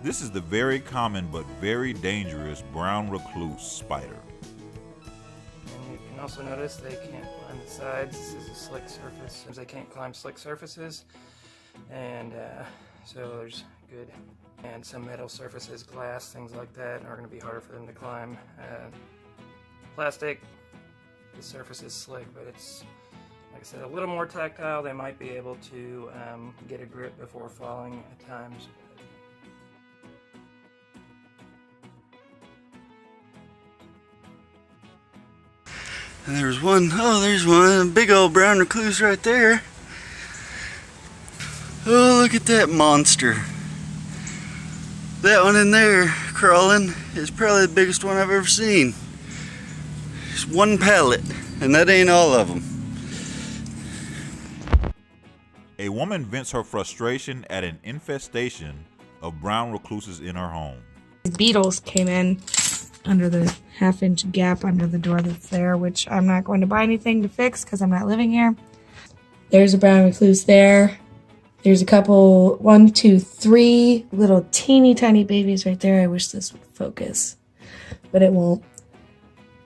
This is the very common but very dangerous brown recluse spider. And you can also notice they can't climb the sides. This is a slick surface. They can't climb slick surfaces, and so there's good. And some metal surfaces, glass, things like that, are going to be harder for them to climb. Plastic, the surface is slick, but it's, like I said, a little more tactile. They might be able to get a grip before falling at times. And there's one, oh, there's one, big old brown recluse right there. Oh, look at that monster. That one in there, crawling, is probably the biggest one I've ever seen. It's one pallet, and that ain't all of them. A woman vents her frustration at an infestation of brown recluses in her home. Beetles came in under the half-inch gap under the door that's there, which I'm not going to buy anything to fix because I'm not living here. There's a brown recluse there. There's a couple, 1, 2, 3 little teeny tiny babies right there. I wish this would focus, but it won't.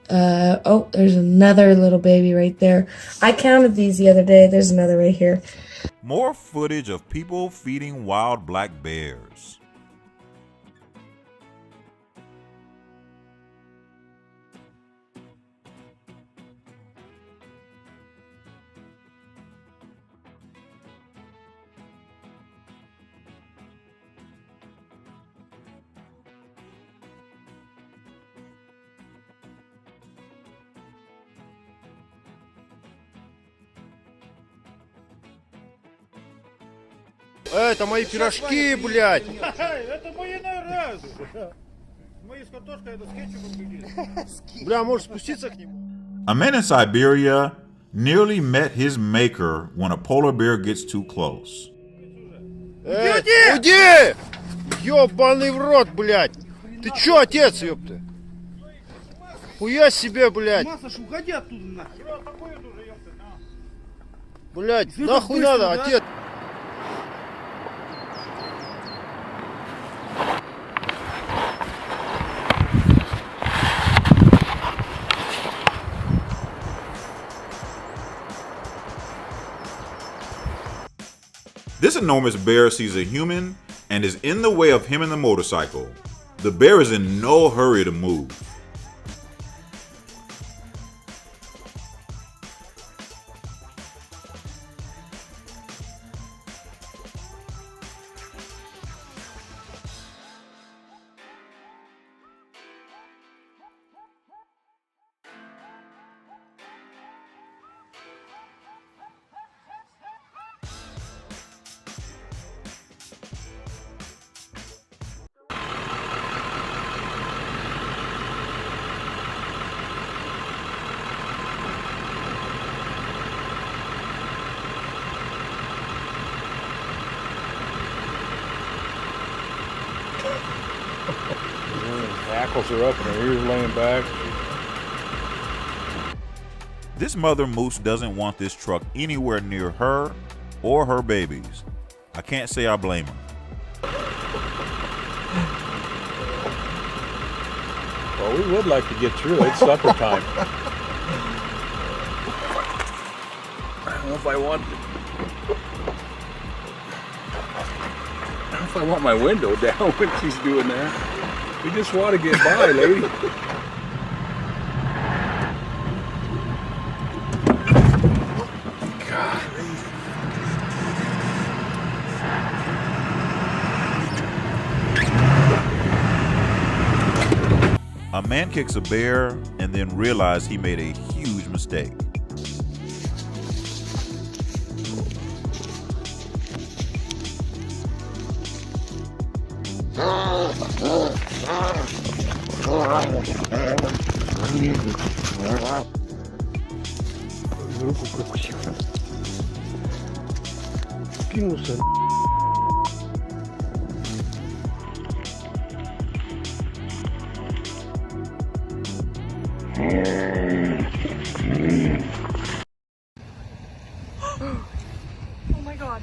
Oh, there's another little baby right there. I counted these the other day. There's another right here. More footage of people feeding wild black bears. Это мои пирожки, блядь! Это мои, наверное, мои с картошкой, это с кетчупом. Бля, можешь спуститься к нему? A man in Siberia nearly met his maker when a polar bear gets too close. Уйди! Ёбаный в рот, блядь! Ты чё, отец, ёпта? Хуя себе, блядь! Маслаш, уходи оттуда, нахуй! Блядь, нахуй надо, отец! This enormous bear sees a human and is in the way of him and the motorcycle. The bear is in no hurry to move. Hackles are up and her ears laying back. This mother moose doesn't want this truck anywhere near her or her babies. I can't say I blame her. Well, we would like to get through. It's supper time. I don't know if I want. I don't know if I want my window down when she's doing that. We just want to get by, lady. God. A man kicks a bear and then realizes he made a huge mistake. Руку прокусил. Кинулся. Oh my god.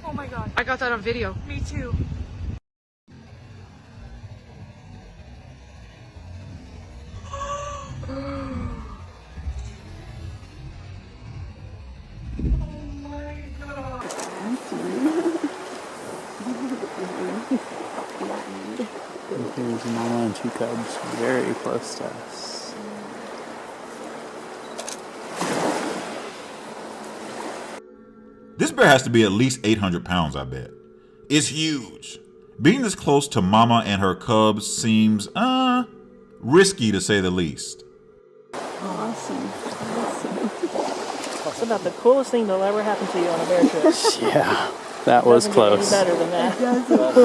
Oh my god. I got that on video. Me too. Here's a mama and 2 cubs very close to us. This bear has to be at least 800 pounds, I bet. It's huge. Being this close to mama and her cubs seems, risky to say the least. Awesome. That's about the coolest thing that'll ever happen to you on a bear trip. Yeah, that was Doesn't close. get any better than that.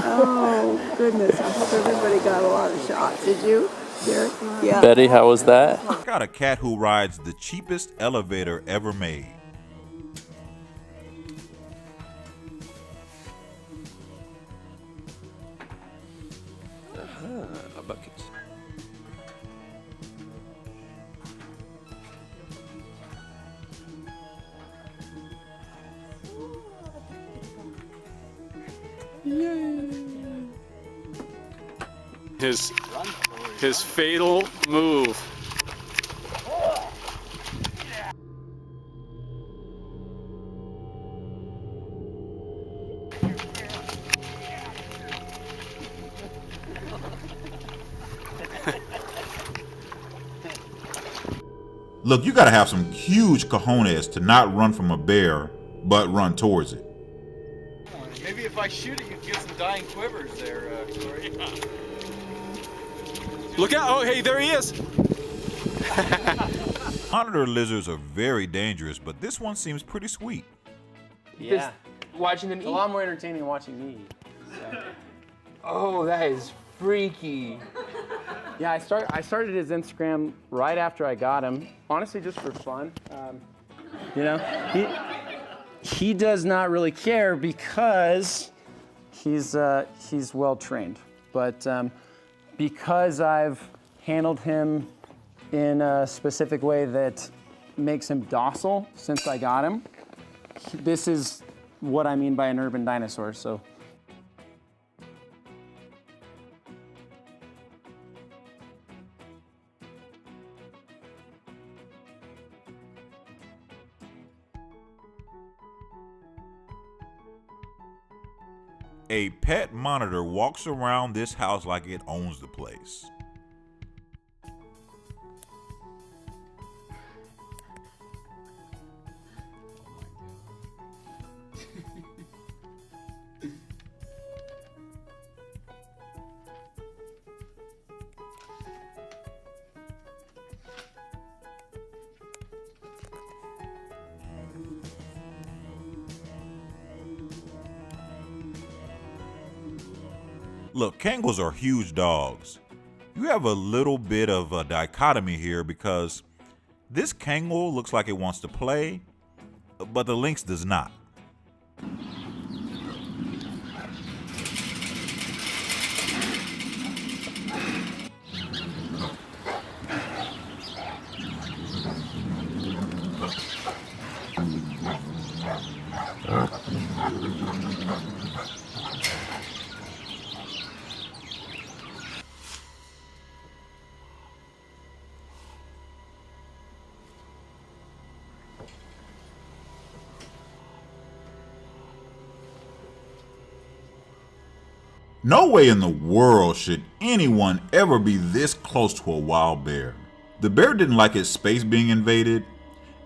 Oh, goodness. I hope everybody got a lot of shots. Did you, Derek? Yeah. Betty, how was that? Got a cat who rides the cheapest elevator ever made. A bucket. His fatal move. Look, you gotta have some huge cojones to not run from a bear, but run towards it. Maybe if I shoot it, you can get some dying quivers there, Corey. Look out! Oh, hey, there he is! Monitor lizards are very dangerous, but this one seems pretty sweet. Yeah. Watching them eat. It's a lot more entertaining than watching me eat. So. Oh, that is freaky. Yeah, I started his Instagram right after I got him, honestly just for fun. You know, he does not really care because he's well trained, but because I've handled him in a specific way that makes him docile since I got him, this is what I mean by an urban dinosaur. So. A pet monitor walks around this house like it owns the place. Look, Kangles are huge dogs. You have a little bit of a dichotomy here because this Kangle looks like it wants to play, but the lynx does not. No way in the world should anyone ever be this close to a wild bear. The bear didn't like its space being invaded,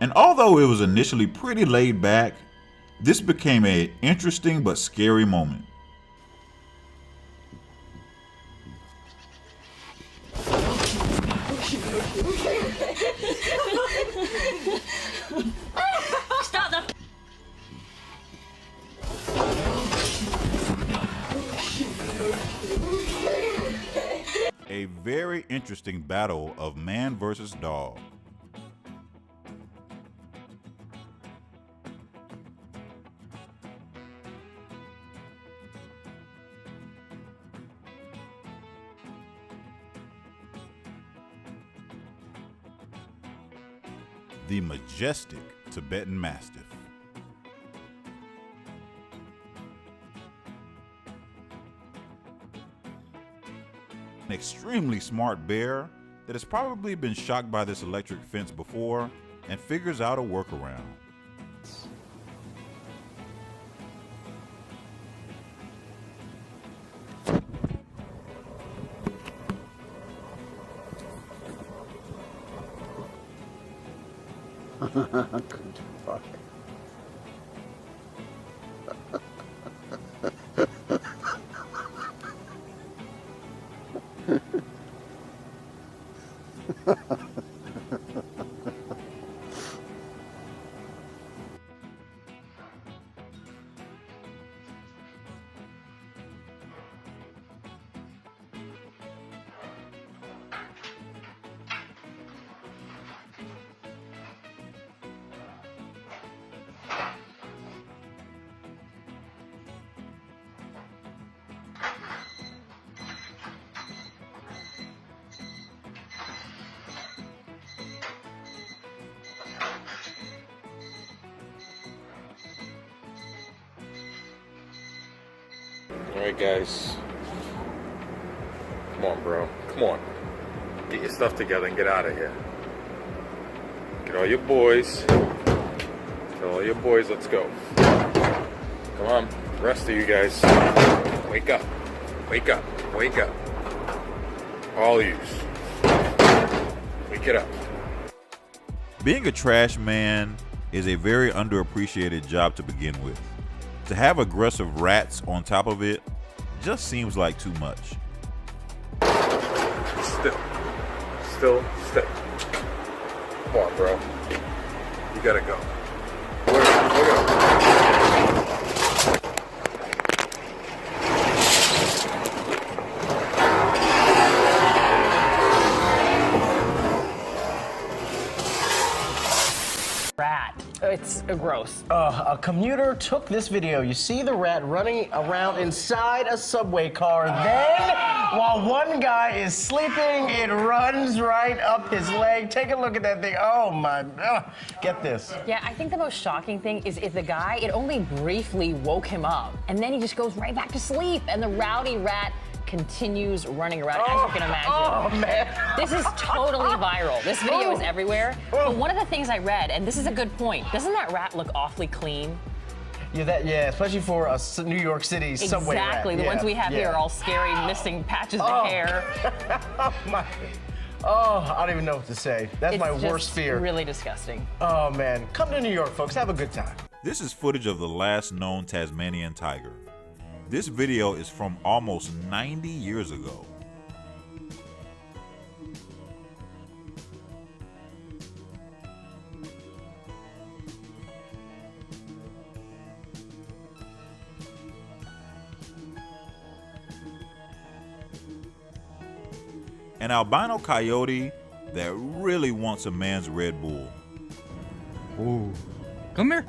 and although it was initially pretty laid back, this became an interesting but scary moment. Stop them! A very interesting battle of man versus dog. The majestic Tibetan Mastiff. An extremely smart bear that has probably been shocked by this electric fence before and figures out a workaround. Good fuck. Alright guys, come on bro, come on, get your stuff together and get out of here. Get all your boys, let's go. Come on, the rest of you guys, wake up, wake up, wake up. All yous, wake it up. Being a trash man is a very underappreciated job to begin with. To have aggressive rats on top of it just seems like too much. Still. Come on, bro. You gotta go. Look up. Rat. It's gross. A commuter took this video. You see the rat running around inside a subway car. Then, while one guy is sleeping, it runs right up his leg. Take a look at that thing. Oh my, get this. Yeah, I think the most shocking thing is the guy, it only briefly woke him up. And then he just goes right back to sleep. And the rowdy rat continues running around, as you can imagine. Oh, man. This is totally viral. This video is everywhere. But one of the things I read, and this is a good point, doesn't that rat look awfully clean? Yeah, especially for a New York City subway rat. Exactly. The ones we have here are all scary, missing patches of hair. Oh, I don't even know what to say. That's my worst fear. Really disgusting. Oh, man. Come to New York, folks. Have a good time. This is footage of the last known Tasmanian tiger. This video is from almost 90 years ago. An albino coyote that really wants a man's Red Bull. Ooh. Come here.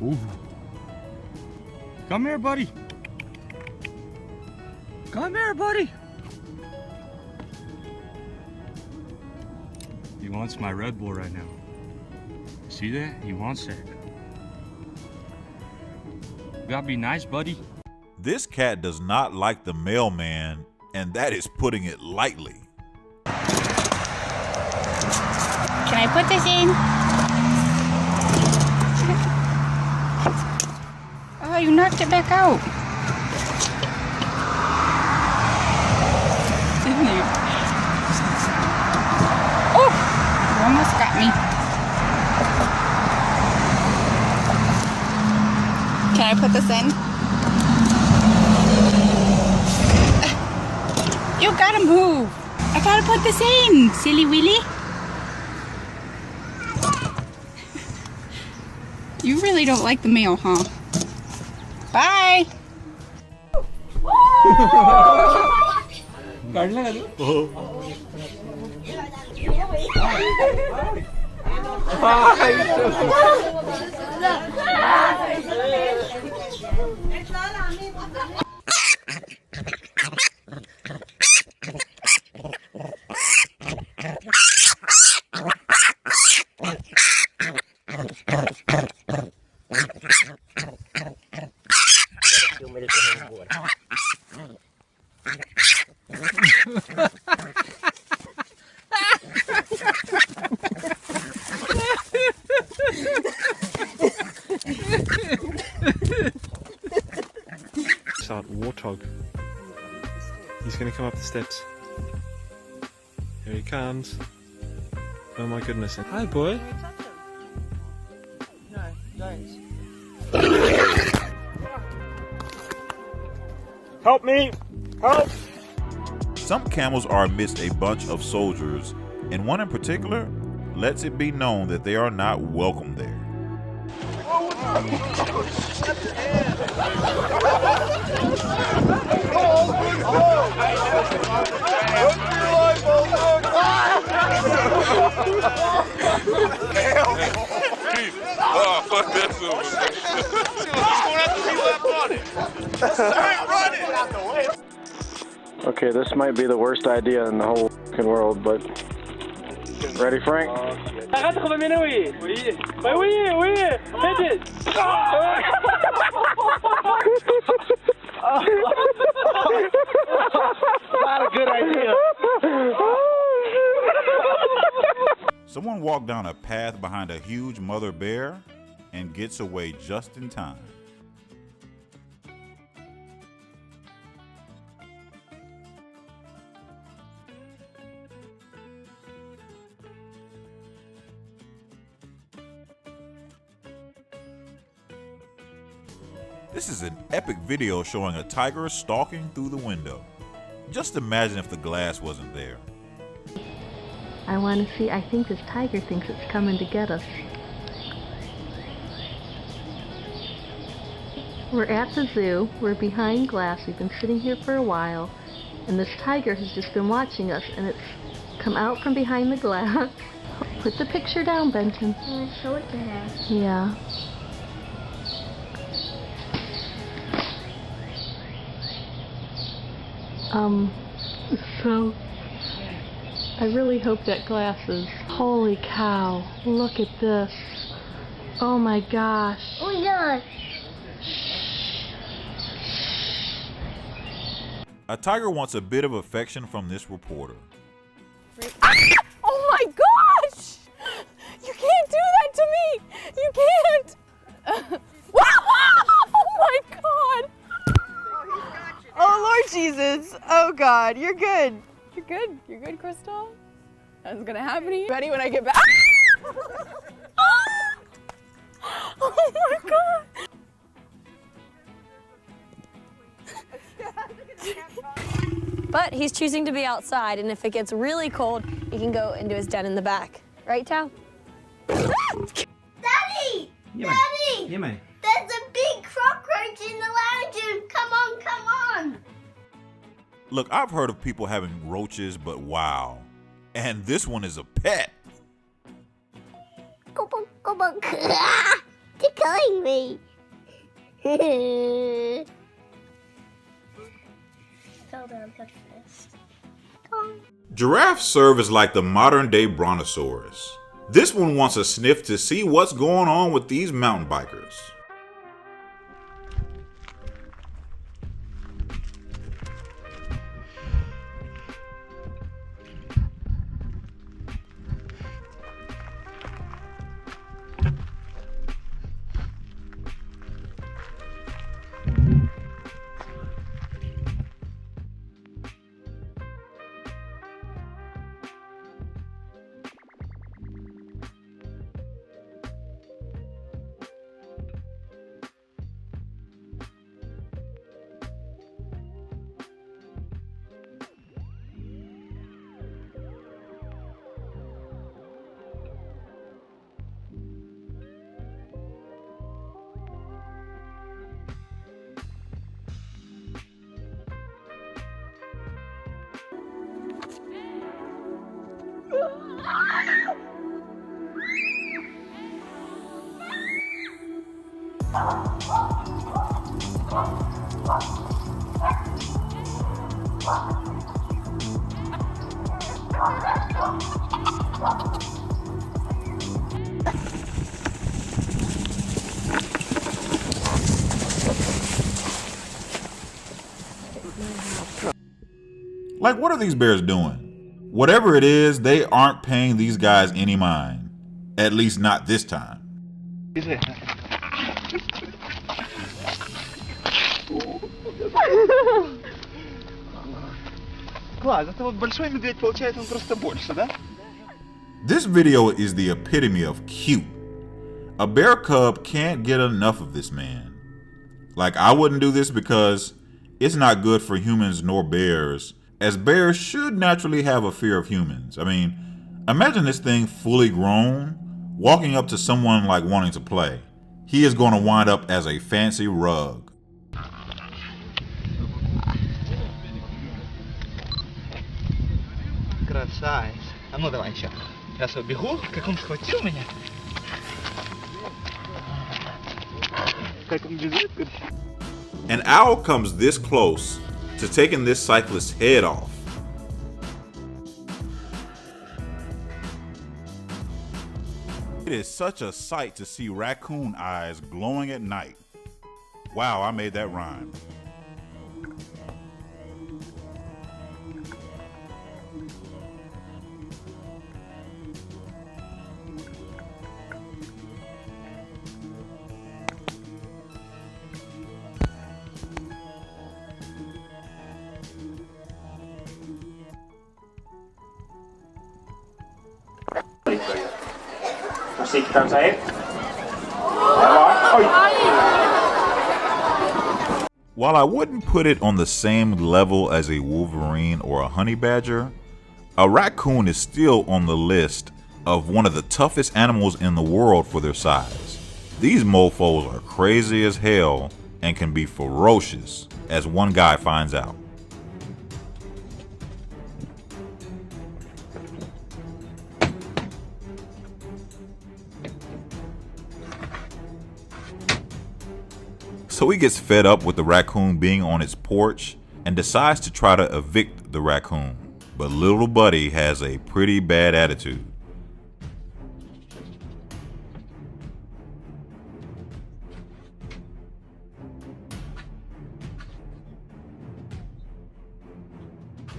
Ooh. Come here, buddy. Come here, buddy. He wants my Red Bull right now. See that? He wants it. You gotta be nice, buddy. This cat does not like the mailman, and that is putting it lightly. Can I put this in? Oh, you knocked it back out. Didn't you? Oh, you almost got me. Can I put this in? You gotta move. I gotta put this in, silly willy. You really don't like the mail, huh? Bye. Warthog. He's gonna come up the steps. Here he comes. Oh my goodness. Hi, boy. No, giants. Help me! Help! Some camels are amidst a bunch of soldiers, and one in particular lets it be known that they are not welcome there. Oh, fuck that silver. Okay, this might be the worst idea in the whole fucking world, but ready, Frank? Arrête de revenir, oui. Oui. Bah oui, oui. Hit it. Not a good idea. Someone walked down a path behind a huge mother bear and gets away just in time. This is an epic video showing a tiger stalking through the window. Just imagine if the glass wasn't there. I want to see, I think this tiger thinks it's coming to get us. We're at the zoo, we're behind glass, we've been sitting here for a while, and this tiger has just been watching us, and it's come out from behind the glass. Put the picture down, Benton. Show it to her. Yeah. So I really hope that glass is. Holy cow, look at this. Oh my gosh. Oh my gosh. A tiger wants a bit of affection from this reporter. Oh my gosh! You can't do that to me! You can't! Oh my god! Oh Lord Jesus! Oh God, you're good. You're good. You're good, Crystal. That's gonna happen to you. Ready when I get back? Oh my god! But he's choosing to be outside, and if it gets really cold, he can go into his den in the back. Right, Tao? Daddy! Yeah, Daddy! Yeah, mate. There's a big cockroach in the lounge room. Come on, come on. Look, I've heard of people having roaches, but wow. And this one is a pet. Go on, go on. Tickling me. Fell down head first. Giraffes serve as like the modern day brontosaurus. This one wants a sniff to see what's going on with these mountain bikers. Like, what are these bears doing? Whatever it is, they aren't paying these guys any mind. At least not this time. Класс, это вот большой медведь, получается, он просто больше, да? This video is the epitome of cute. A bear cub can't get enough of this man. Like, I wouldn't do this because it's not good for humans nor bears, as bears should naturally have a fear of humans. I mean, imagine this thing fully grown, walking up to someone like wanting to play. He is going to wind up as a fancy rug. Красавец. А ну давай еще. Сейчас убегу, как он схватил меня. Как он бежит. An owl comes this close to taking this cyclist's head off. It is such a sight to see raccoon eyes glowing at night. Wow, I made that rhyme. While I wouldn't put it on the same level as a wolverine or a honey badger, a raccoon is still on the list of one of the toughest animals in the world for their size. These mofos are crazy as hell and can be ferocious, as one guy finds out. So he gets fed up with the raccoon being on its porch and decides to try to evict the raccoon. But little buddy has a pretty bad attitude.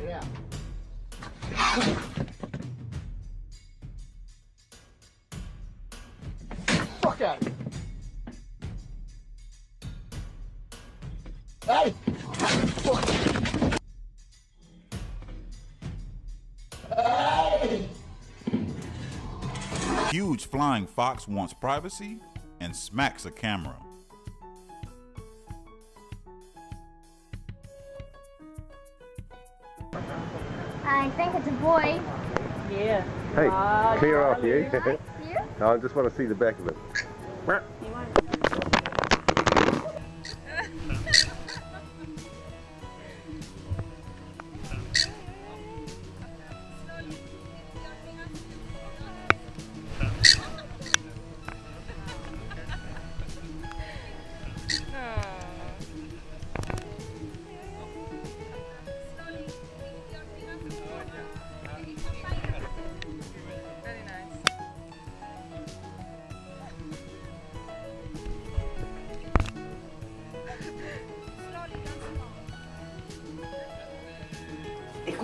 Yeah. Fuck out of here. Hey! Fuck. Hey! Huge flying fox wants privacy and smacks a camera. I think it's a boy. Yeah. Hey, clear off, you. You? No, I just want to see the back of it.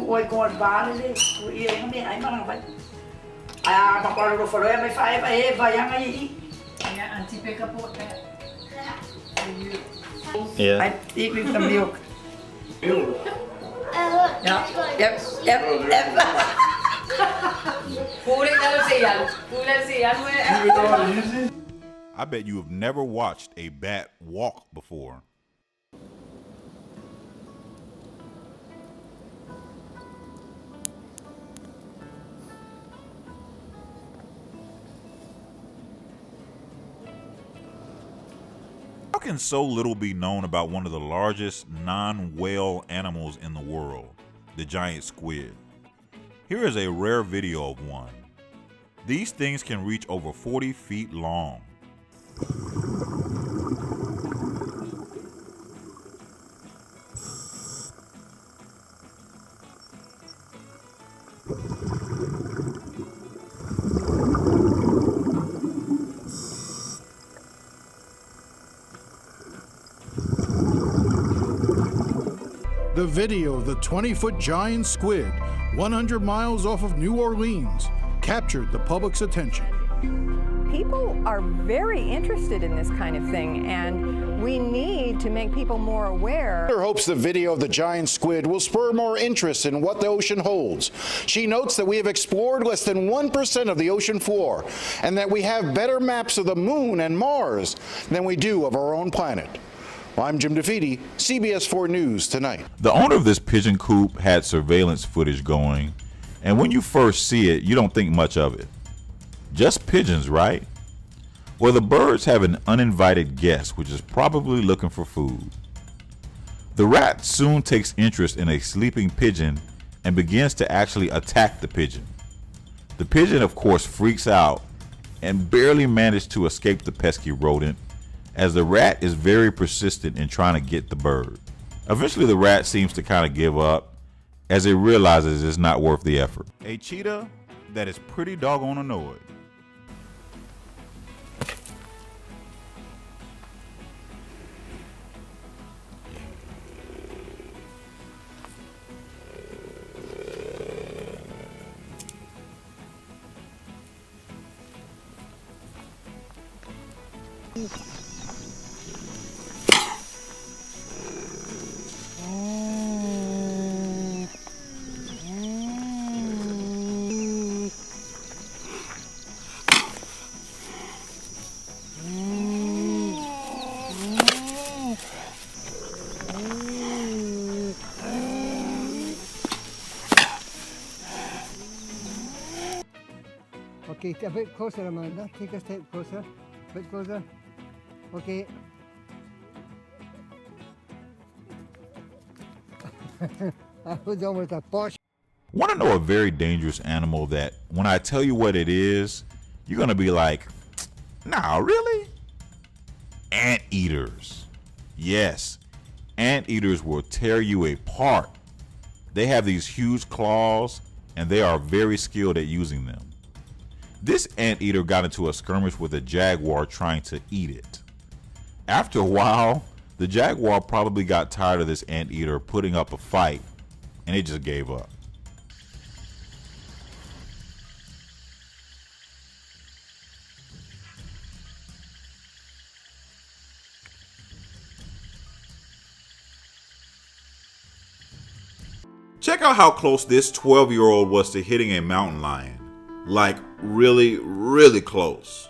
Ôi con bá đấy tụi yên không biết ấy mà vậy à mà con đồ phải em phải vậy anh ấy anh chỉ pick up what that Yeah. I eat with the milk Yeah. Yep. I bet you have never watched a bat walk before. How can so little be known about one of the largest non-whale animals in the world, the giant squid? Here is a rare video of one. These things can reach over 40 feet long. The video of the 20-foot giant squid 100 miles off of New Orleans captured the public's attention. People are very interested in this kind of thing, and We need to make people more aware. Heather hopes the video of the giant squid will spur more interest in what the ocean holds. She notes that we have explored less than 1% of the ocean floor and that we have better maps of the moon and Mars than we do of our own planet. Well, I'm Jim DeFeedy, CBS 4 News Tonight. The owner of this pigeon coop had surveillance footage going, and when you first see it, you don't think much of it. Just pigeons, right? Well, the birds have an uninvited guest, which is probably looking for food. The rat soon takes interest in a sleeping pigeon and begins to actually attack the pigeon. The pigeon, of course, freaks out and barely managed to escape the pesky rodent, as the rat is very persistent in trying to get the bird. Eventually, the rat seems to kind of give up as it realizes it's not worth the effort. A cheetah that is pretty doggone annoyed. Okay, a bit closer, Amanda. Take a step closer. A bit closer. Okay. That was almost a posh. Want to know a very dangerous animal that when I tell you what it is, you're going to be like, nah, really? Anteaters. Yes, anteaters will tear you apart. They have these huge claws and they are very skilled at using them. This anteater got into a skirmish with a jaguar trying to eat it. After a while, the jaguar probably got tired of this anteater putting up a fight and it just gave up. Check out how close this 12-year-old was to hitting a mountain lion. Like really, really close.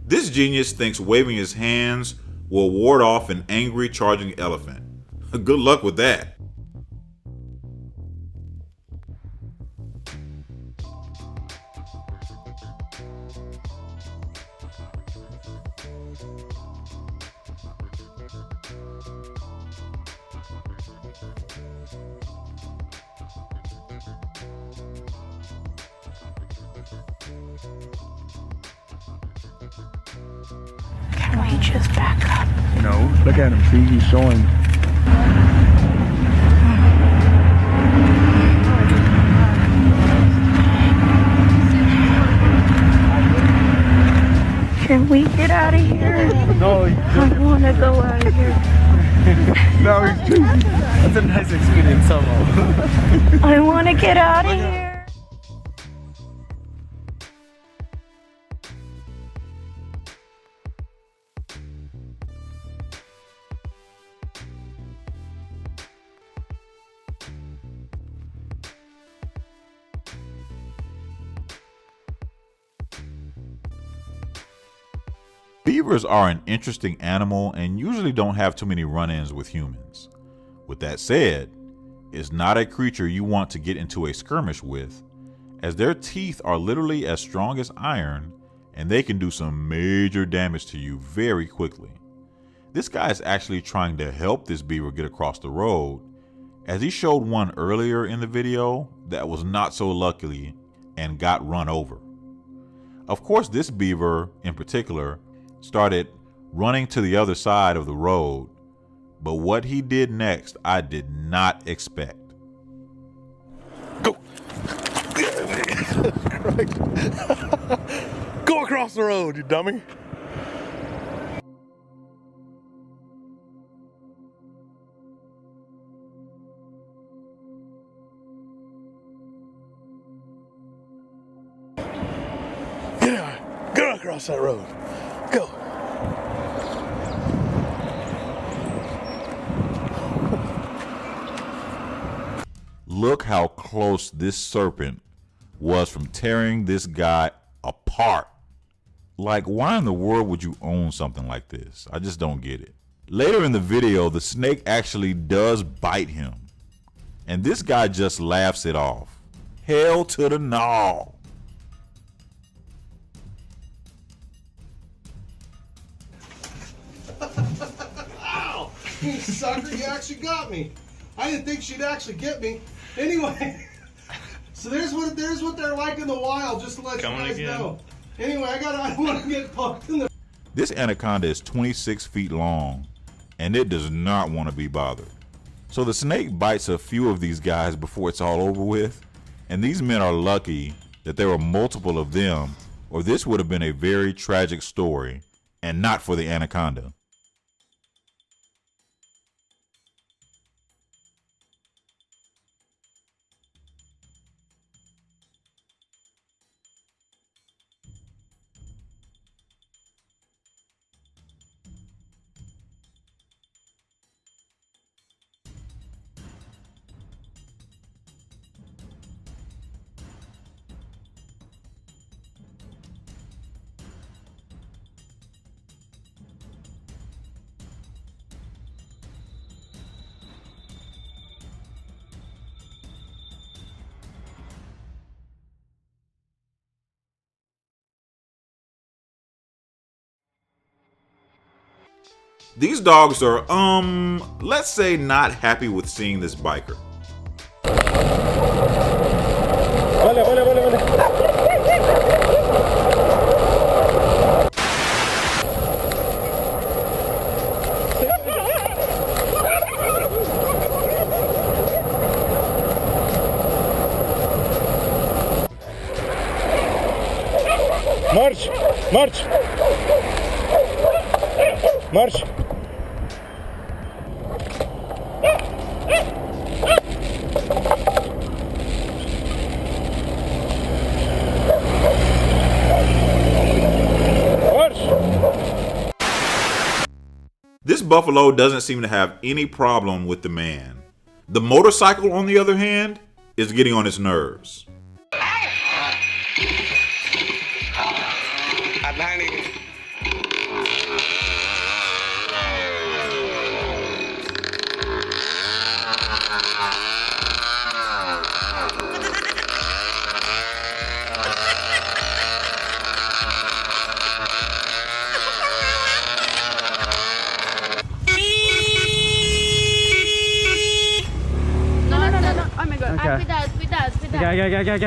This genius thinks waving his hands will ward off an angry charging elephant. Good luck with that. Can we just back up? No, look at him. See, he's showing. Can we get out of here? No, I want to go out of here. No, he's chasing. That's a nice experience somehow. I want to get out of here. Beavers are an interesting animal and usually don't have too many run-ins with humans. With that said, it's not a creature you want to get into a skirmish with, as their teeth are literally as strong as iron and they can do some major damage to you very quickly. This guy is actually trying to help this beaver get across the road, as he showed one earlier in the video that was not so lucky and got run over. Of course, this beaver in particular started running to the other side of the road, but what he did next I did not expect. Go! Go across the road, you dummy! Go across that road. Go. Look how close this serpent was from tearing this guy apart. Like, why in the world would you own something like this? I just don't get it. Later in the video, the snake actually does bite him, and this guy just laughs it off. Hell to the no. Ow! You sucker, you actually got me. I didn't think she'd actually get me. Anyway, so there's what they're like in the wild, just to let you guys know. Anyway, I don't want to get poked in the... This anaconda is 26 feet long, and it does not want to be bothered. So the snake bites a few of these guys before it's all over with, and these men are lucky that there were multiple of them, or this would have been a very tragic story, and not for the anaconda. These dogs are, let's say not happy with seeing this biker. March! March! March! This buffalo doesn't seem to have any problem with the man. The motorcycle, on the other hand, is getting on his nerves.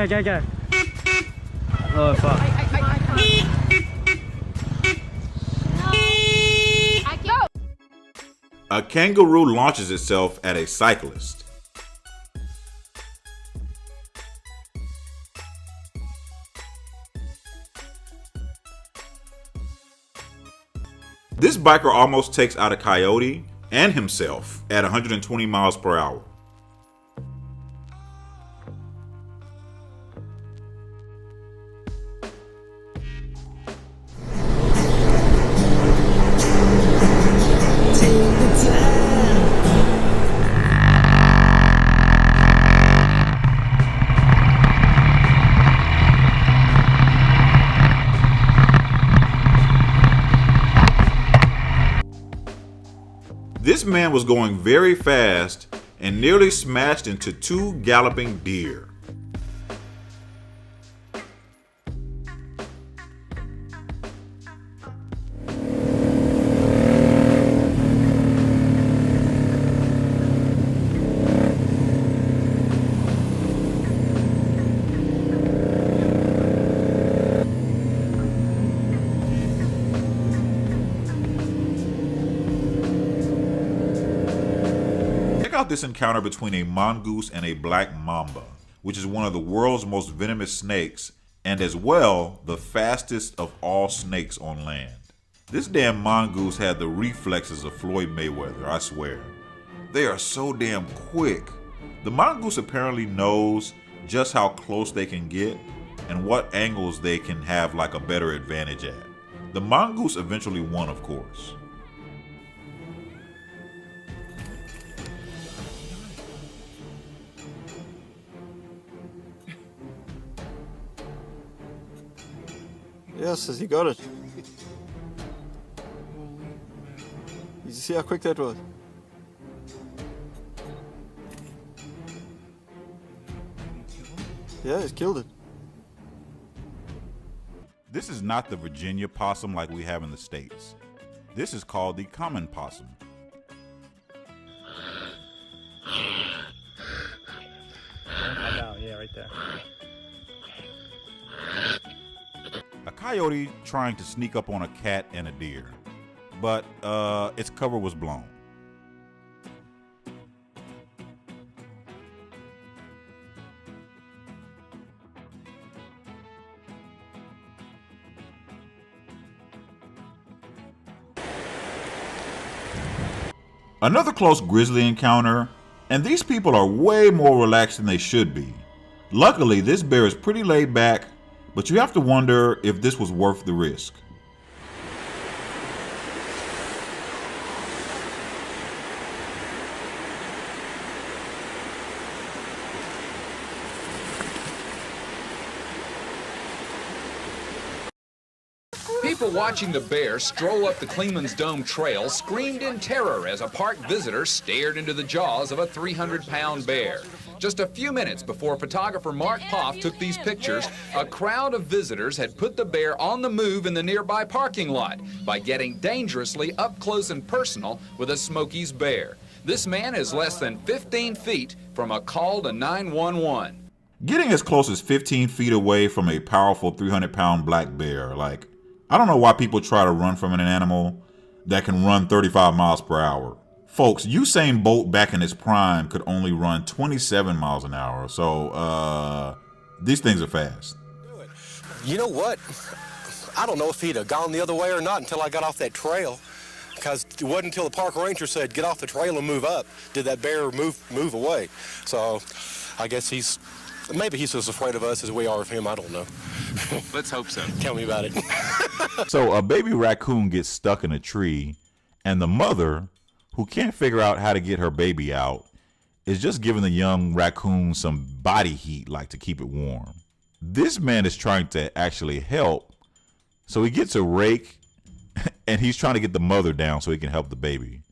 Okay. Oh, fuck. A kangaroo launches itself at a cyclist. This biker almost takes out a coyote and himself at 120 miles per hour. This man was going very fast and nearly smashed into 2 galloping deer. Check out this encounter between a mongoose and a black mamba, which is one of the world's most venomous snakes and as well the fastest of all snakes on land. This damn mongoose had the reflexes of Floyd Mayweather, I swear. They are so damn quick. The mongoose apparently knows just how close they can get and what angles they can have like a better advantage at. The mongoose eventually won, of course. Yes, he got it. You see how quick that was? Yeah, he's killed it. This is not the Virginia possum like we have in the States. This is called the common possum. Yeah, right there. A coyote trying to sneak up on a cat and a deer, but its cover was blown. Another close grizzly encounter, and these people are way more relaxed than they should be. Luckily, this bear is pretty laid back, but you have to wonder if this was worth the risk. People watching the bear stroll up the Cleveland's Dome Trail screamed in terror as a park visitor stared into the jaws of a 300-pound bear. Just a few minutes before photographer Mark Poff took these pictures, a crowd of visitors had put the bear on the move in the nearby parking lot by getting dangerously up close and personal with a Smokies bear. This man is less than 15 feet from a call to 911. Getting as close as 15 feet away from a powerful 300-pound black bear, like, I don't know why people try to run from an animal that can run 35 miles per hour. Folks, Usain Bolt back in his prime could only run 27 miles an hour, so these things are fast. You know what? I don't know if he'd have gone the other way or not until I got off that trail, because it wasn't until the park ranger said, get off the trail and move up, did that bear move away. So I guess maybe he's as afraid of us as we are of him, I don't know. Let's hope so. Tell me about it. So a baby raccoon gets stuck in a tree, and the mother, who can't figure out how to get her baby out, is just giving the young raccoon some body heat, like to keep it warm. This man is trying to actually help, so he gets a rake, and he's trying to get the mother down so he can help the baby.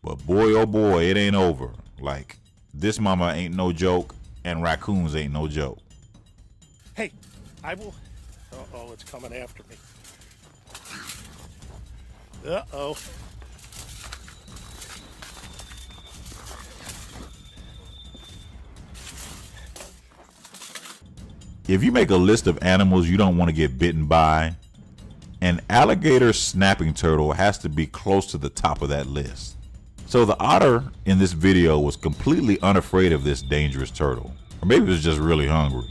But boy, oh boy, it ain't over. Like, this mama ain't no joke, and raccoons ain't no joke. Hey, I will. Uh-oh, it's coming after me. Uh-oh. If you make a list of animals you don't want to get bitten by, an alligator snapping turtle has to be close to the top of that list. So the otter in this video was completely unafraid of this dangerous turtle. Or maybe it was just really hungry.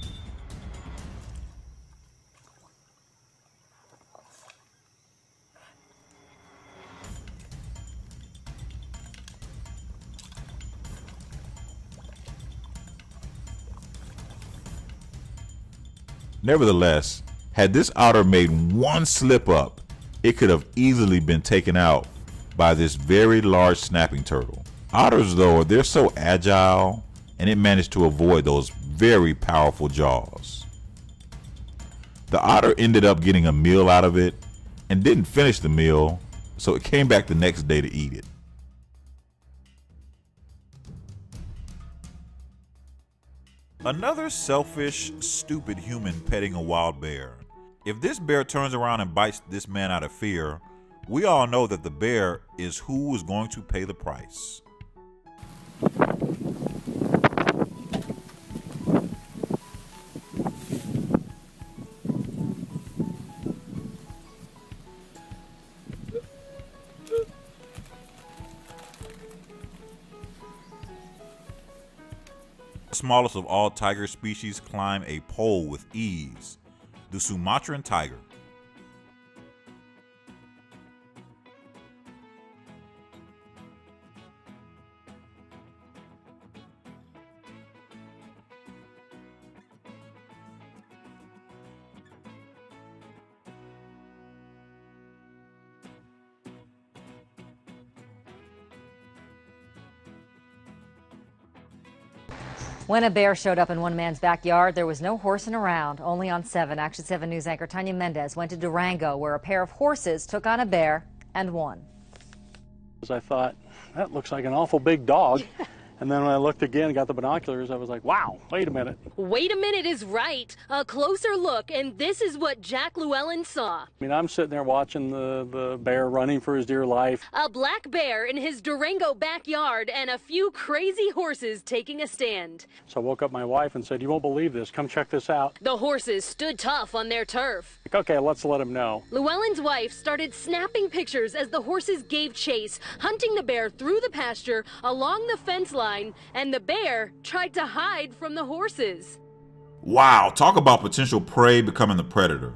Nevertheless, had this otter made one slip up, it could have easily been taken out by this very large snapping turtle. Otters, though, they're so agile, and it managed to avoid those very powerful jaws. The otter ended up getting a meal out of it and didn't finish the meal, so it came back the next day to eat it. Another selfish, stupid human petting a wild bear. If this bear turns around and bites this man out of fear, we all know that the bear is who is going to pay the price. The smallest of all tiger species climb a pole with ease, the Sumatran tiger. When a bear showed up in one man's backyard, there was no horsing around. Only on 7, Action 7 News anchor Tanya Mendez went to Durango, where a pair of horses took on a bear and won. I thought, that looks like an awful big dog. And then when I looked again and got the binoculars, I was like, wow, wait a minute. Wait a minute is right. A closer look, and this is what Jack Llewellyn saw. I mean, I'm sitting there watching the bear running for his dear life. A black bear in his Durango backyard and a few crazy horses taking a stand. So I woke up my wife and said, you won't believe this. Come check this out. The horses stood tough on their turf. Like, okay, let's let him know. Llewellyn's wife started snapping pictures as the horses gave chase, hunting the bear through the pasture, along the fence line, and the bear tried to hide from the horses. Wow, talk about potential prey becoming the predator.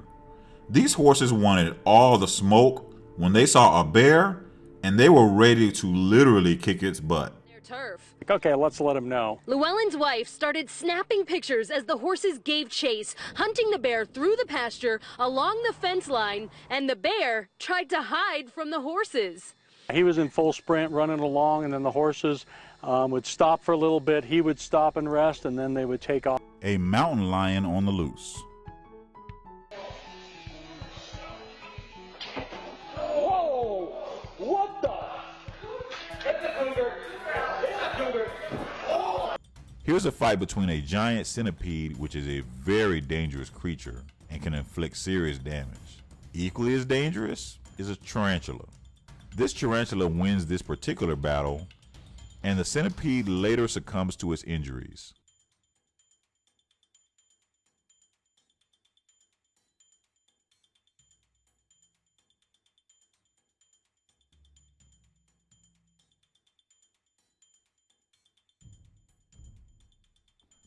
These horses wanted all the smoke when they saw a bear, and they were ready to literally kick its butt. Their turf. Like, okay, let's let him know. Llewellyn's wife started snapping pictures as the horses gave chase, hunting the bear through the pasture, along the fence line, and the bear tried to hide from the horses. He was in full sprint running along, and then the horses would stop for a little bit. He would stop and rest, and then they would take off. A mountain lion on the loose. Whoa! What the? Here's a fight between a giant centipede, which is a very dangerous creature and can inflict serious damage. Equally as dangerous is a tarantula. This tarantula wins this particular battle, and the centipede later succumbs to its injuries.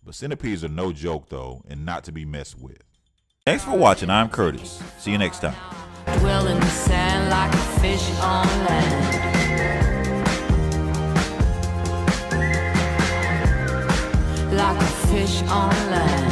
But centipedes are no joke though, and not to be messed with. Thanks for watching. I'm Curtis. See you next time. Dwell in the sand like a fish on land. Like a fish on land.